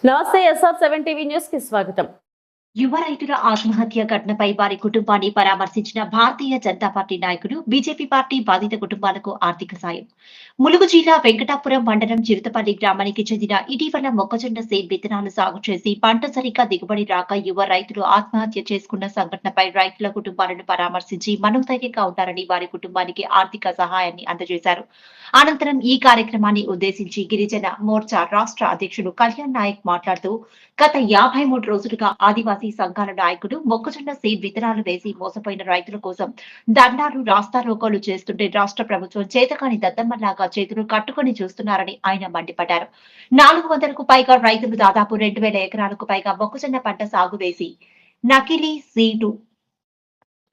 నమస్తే SR7 TV news కి స్వాగతం. యువ రైతుల ఆత్మహత్య ఘటనపై వారి కుటుంబాన్ని పరామర్శించిన భారతీయ జనతా పార్టీ నాయకులు బీజేపీ పార్టీ బాధిత కుటుంబాలకు ఆర్థిక సాయం. ములుగు జిల్లా వెంకటాపురం మండలం చిరుతపల్లి గ్రామానికి చెందిన ఇటీవల మొక్కజొన్న సీడ్ విత్తనాలు సాగు చేసి పంట సరిగ్గా దిగుబడి రాక యువ రైతులు ఆత్మహత్య చేసుకున్న సంఘటనపై రైతుల కుటుంబాలను పరామర్శించి మనోధైర్యంగా ఉంటారని వారి కుటుంబానికి ఆర్థిక సహాయాన్ని అందజేశారు. అనంతరం ఈ కార్యక్రమాన్ని ఉద్దేశించి గిరిజన మోర్చా రాష్ట్ర అధ్యక్షుడు కళ్యాణ్ నాయక్ మాట్లాడుతూ గత 53 రోజులుగా ఆదివాసీ సంఘాల నాయకులు మొక్కజొన్న సీడ్ విత్తనాలు వేసి మోసపోయిన రైతుల కోసం దండాలు రాస్తారోకోలు చేస్తుంటే రాష్ట్ర ప్రభుత్వం చేతకాని దద్దమ్మలాగా చేతులు కట్టుకొని చూస్తున్నారని ఆయన మండిపడ్డారు. 400కు పైగా రైతులు దాదాపు 2000 ఎకరాలకు పైగా మొక్కజొన్న పంట సాగు వేసి నకిలీ సీడు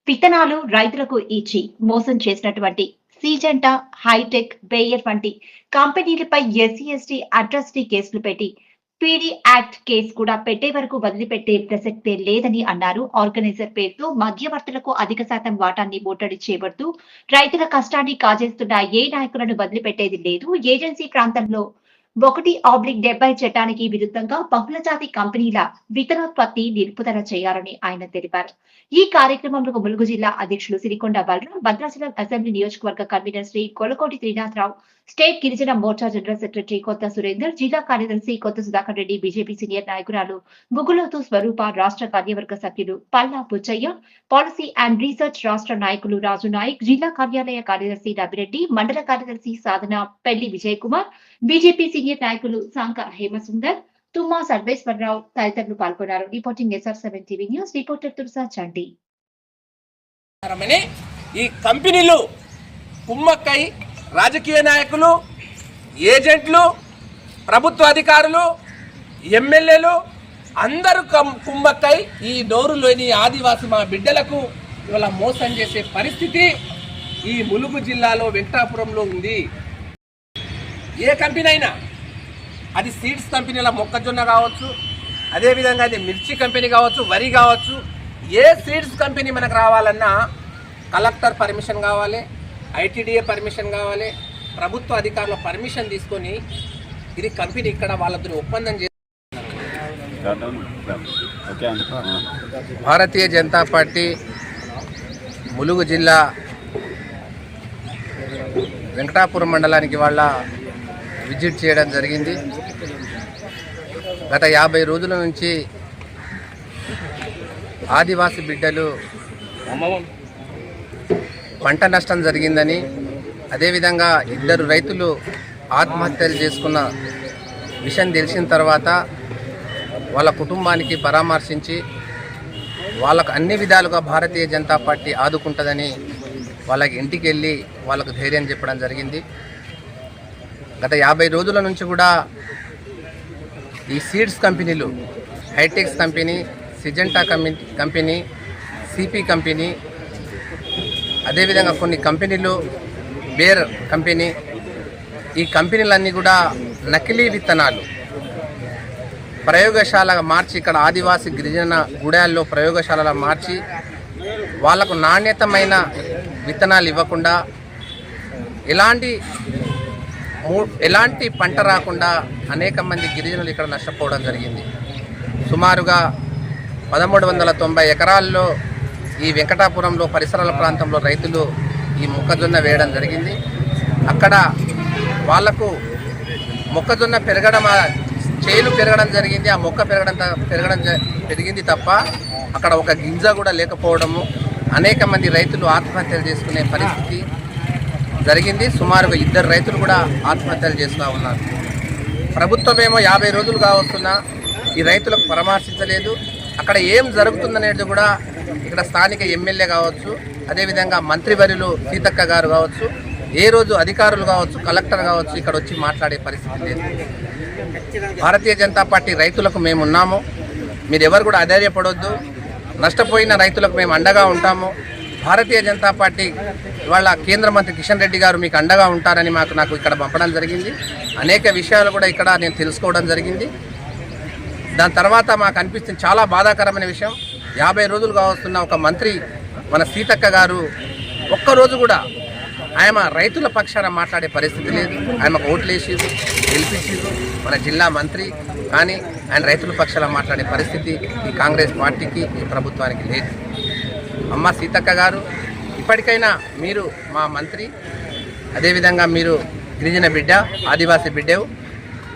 విత్తనాలు రైతులకు ఇచ్చి మోసం చేసినటువంటి సీజెంటా, హైటెక్, బేయర్ వంటి కంపెనీలపై SC/ST అట్రాసిటీ కేసులు పెట్టి పీడీ యాక్ట్ కేసు కూడా పెట్టే వరకు వదిలిపెట్టే ప్రసక్తే లేదని అన్నారు. ఆర్గనైజర్ పేరుతో మధ్యవర్తులకు అధిక శాతం వాటాన్ని ముట్టడి చేపడుతూ రైతుల కష్టాన్ని కాజేస్తున్న ఏ నాయకులను వదిలిపెట్టేది లేదు. ఏజెన్సీ ప్రాంతంలో 1/70 చట్టానికి విరుద్ధంగా బహుళజాతి కంపెనీల విత్తనోత్పత్తి నిలుపుదల చేయాలని ఆయన తెలిపారు. ఈ కార్యక్రమంలో ములుగు జిల్లా అధ్యక్షులు సిరికొండ బలరాం, భద్రాచలం అసెంబ్లీ నియోజకవర్గ కన్వీనర్ శ్రీ కొలకోటి త్రినాథరావు, స్టేట్ గిరిజన మోర్చా జనరల్ సెక్రటరీ కొత్త సురేందర్, జిల్లా కార్యదర్శి కొత్త సుధాకర్ రెడ్డి, బీజేపీ సీనియర్ నాయకురాలు గుగులోతు స్వరూప, రాష్ట్ర కార్యవర్గ సభ్యులు Palla Puchaiah, policy and research రాష్ట్ర నాయకులు రాజు నాయక్, జిల్లా కార్యాలయ కార్యదర్శి రవిరెడ్డి, మండల కార్యదర్శి సాధన పెళ్లి విజయ్ కుమార్, బీజేపీ సీనియర్ నాయకులు సాంక హేమసుందర్, తుమ్మా సర్వేశ్వరరావు తదితరులు పాల్గొన్నారు. Reporting SR7 TV news, reporter Tulasa Chanti. ఈ కంపెనీలు కుమ్మక్కై రాజకీయ నాయకులు, ఏజెంట్లు, ప్రభుత్వ అధికారులు, ఎమ్మెల్యేలు అందరూ కుమ్మక్కై ఈ నోరు లేని ఆదివాసి మా బిడ్డలకు ఇవాళ మోసం చేసే పరిస్థితి ఈ ములుగు జిల్లాలో వెంకటాపురంలో ఉంది. ఏ కంపెనీ అయినా, అది సీడ్స్ కంపెనీల మొక్కజొన్న కావచ్చు, అదేవిధంగా అది మిర్చి కంపెనీ కావచ్చు, వరి కావచ్చు, ఏ సీడ్స్ కంపెనీ మనకు రావాలన్నా కలెక్టర్ పర్మిషన్ కావాలి, ITDA పర్మిషన్ కావాలి, ప్రభుత్వ అధికారుల పర్మిషన్ తీసుకొని ఇది కంపెనీ ఇక్కడ వాళ్ళతో ఒప్పందం చేసి భారతీయ జనతా పార్టీ ములుగు జిల్లా వెంకటాపురం మండలానికి వాళ్ళ విజిట్ చేయడం జరిగింది. గత 50 రోజుల నుంచి ఆదివాసి బిడ్డలు పంట నష్టం జరిగిందని, అదేవిధంగా 2 రైతులు ఆత్మహత్యలు చేసుకున్న విషయం తెలిసిన తర్వాత వాళ్ళ కుటుంబానికి పరామర్శించి వాళ్ళకు అన్ని విధాలుగా భారతీయ జనతా పార్టీ ఆదుకుంటుందని వాళ్ళకి ఇంటికి వెళ్ళి వాళ్ళకు ధైర్యం చెప్పడం జరిగింది. గత 50 రోజుల నుంచి కూడా ఈ సీడ్స్ కంపెనీలు, HITEX company, Syngenta company, CP company, అదేవిధంగా కొన్ని కంపెనీలు, బేర్ కంపెనీ, ఈ కంపెనీలన్నీ కూడా నకిలీ విత్తనాలు ప్రయోగశాలగా మార్చి ఇక్కడ ఆదివాసీ గిరిజన గుడాల్లో ప్రయోగశాలగా మార్చి వాళ్లకు నాణ్యతమైన విత్తనాలు ఇవ్వకుండా ఎలాంటి పంట రాకుండా అనేక మంది గిరిజనులు ఇక్కడ నష్టపోవడం జరిగింది. సుమారుగా 1390 ఎకరాల్లో ఈ వెంకటాపురంలో పరిసరాల ప్రాంతంలో రైతులు ఈ మొక్కజొన్న వేయడం జరిగింది. అక్కడ వాళ్లకు మొక్కజొన్న చేలు పెరగడం జరిగింది, ఆ మొక్క పెరిగింది తప్ప అక్కడ ఒక గింజ కూడా లేకపోవడము, అనేక మంది రైతులు ఆత్మహత్యలు చేసుకునే పరిస్థితి జరిగింది. సుమారుగా 2 రైతులు కూడా ఆత్మహత్యలు చేస్తూ ఉన్నారు. ప్రభుత్వం ఏమో 50 రోజులుగా వస్తున్నా ఈ రైతులకు పరామర్శించలేదు. అక్కడ ఏం జరుగుతుందనేది కూడా ఇక్కడ స్థానిక ఎమ్మెల్యే కావచ్చు, అదేవిధంగా మంత్రివర్యులు సీతక్క గారు కావచ్చు, ఏ రోజు అధికారులు కావచ్చు, కలెక్టర్ కావచ్చు ఇక్కడ వచ్చి మాట్లాడే పరిస్థితి లేదు. భారతీయ జనతా పార్టీ రైతులకు మేము ఉన్నాము, మీరు ఎవరు కూడా అధైర్యపడొద్దు, నష్టపోయిన రైతులకు మేము అండగా ఉంటాము. భారతీయ జనతా పార్టీ ఇవాళ కేంద్ర మంత్రి కిషన్ రెడ్డి గారు మీకు అండగా ఉంటారని నాకు ఇక్కడ పంపడం జరిగింది. అనేక విషయాలు కూడా ఇక్కడ నేను తెలుసుకోవడం జరిగింది. దాని తర్వాత మాకు అనిపిస్తుంది చాలా బాధాకరమైన విషయం, 50 రోజులుగా వస్తున్న ఒక మంత్రి మన సీతక్క గారు ఒక్కరోజు కూడా ఆయన రైతుల పక్షాన మాట్లాడే పరిస్థితి లేదు. ఆయనకు ఓట్లు వేసిరు, గెలిపించారు మన జిల్లా మంత్రి, కానీ ఆయన రైతుల పక్షాన మాట్లాడే పరిస్థితి ఈ కాంగ్రెస్ పార్టీకి, ఈ ప్రభుత్వానికి లేదు. అమ్మ సీతక్క గారు, ఇప్పటికైనా మీరు మా మంత్రి, అదేవిధంగా మీరు గిరిజన బిడ్డ, ఆదివాసీ బిడ్డవు,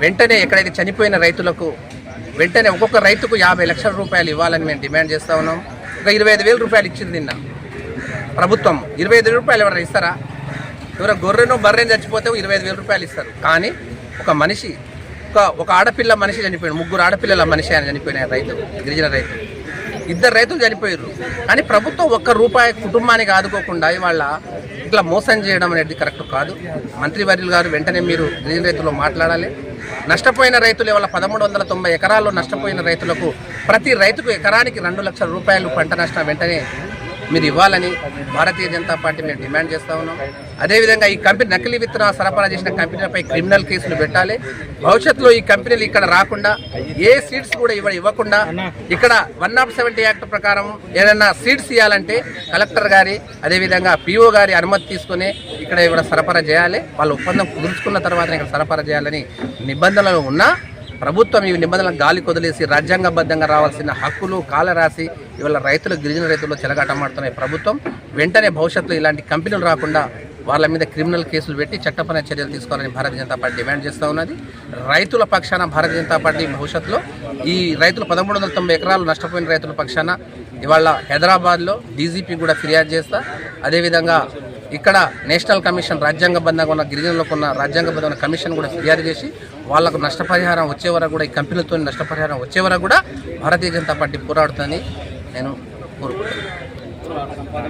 వెంటనే ఎక్కడైతే చనిపోయిన రైతులకు వెంటనే ఒక్కొక్క రైతుకు 50 లక్షల రూపాయలు ఇవ్వాలని మేము డిమాండ్ చేస్తూ ఉన్నాం. ఒక 25,000 రూపాయలు ఇచ్చింది నిన్న ప్రభుత్వం. 25,000 రూపాయలు ఎవరైనా ఇస్తారా? ఎవరో గొర్రెను బర్రెను చచ్చిపోతే 25,000 రూపాయలు ఇస్తారు. కానీ ఒక మనిషి, ఒక ఆడపిల్ల మనిషి చనిపోయాడు, 3 ఆడపిల్లల మనిషి ఆయన చనిపోయిన రైతు, గిరిజన రైతు, 2 రైతులు చనిపోయారు. కానీ ప్రభుత్వం 1 రూపాయి కుటుంబానికి ఆదుకోకుండా ఇవాళ ఇట్లా మోసం చేయడం అనేది కరెక్ట్ కాదు. మంత్రివర్యులు గారు వెంటనే మీరు గిరిజన రైతుల్లో మాట్లాడాలి. నష్టపోయిన రైతులు ఇవాళ 1390 ఎకరాల్లో నష్టపోయిన రైతులకు ప్రతి రైతుకు ఎకరానికి 2 లక్షల రూపాయలు పంట నష్టం వెంటనే మీరు ఇవ్వాలని భారతీయ జనతా పార్టీ మేము డిమాండ్ చేస్తూ ఉన్నాం. అదేవిధంగా ఈ కంపెనీ నకిలీ విత్తనాలు సరఫరా చేసిన కంపెనీలపై క్రిమినల్ కేసులు పెట్టాలి. భవిష్యత్తులో ఈ కంపెనీలు ఇక్కడ రాకుండా, ఏ సీడ్స్ కూడా ఇవ్వకుండా, ఇక్కడ 170 యాక్ట్ ప్రకారం ఏదైనా సీడ్స్ ఇవ్వాలంటే కలెక్టర్ గారి, అదేవిధంగా పిఓ గారి అనుమతి తీసుకుని ఇక్కడ సరఫరా చేయాలి. వాళ్ళు ఒప్పందం కుదుర్చుకున్న తర్వాత ఇక్కడ సరఫరా చేయాలని నిబంధనలు ఉన్నా ప్రభుత్వం ఈ నిబంధనలను గాలి కొదిలేసి రాజ్యాంగబద్ధంగా రావాల్సిన హక్కులు కాలరాసి ఇవాళ గిరిజన రైతుల్లో చెలగాటమాడుతున్న ప్రభుత్వం వెంటనే భవిష్యత్తులో ఇలాంటి కంపెనీలు రాకుండా వాళ్ళ మీద క్రిమినల్ కేసులు పెట్టి చట్టపరమైన చర్యలు తీసుకోవాలని భారతీయ జనతా పార్టీ డిమాండ్ చేస్తూ ఉన్నది. రైతుల పక్షాన భారతీయ జనతా పార్టీ భవిష్యత్తులో ఈ రైతులు 1390 ఎకరాలు నష్టపోయిన రైతుల పక్షాన ఇవాళ హైదరాబాద్లో డీజీపీ కూడా ఫిర్యాదు చేస్తా. అదేవిధంగా ఇక్కడ నేషనల్ కమిషన్, రాజ్యాంగబద్ధంగా ఉన్న గిరిజనులకు ఉన్న రాజ్యాంగబద్ధమైన కమిషన్ కూడా ఫిర్యాదు చేసి వాళ్లకు నష్టపరిహారం వచ్చే వరకు కూడా, ఈ కంపెనీలతో నష్టపరిహారం వచ్చే వరకు కూడా భారతీయ జనతా పార్టీ పోరాడుతుందని నేను కోరుకుంటున్నాను.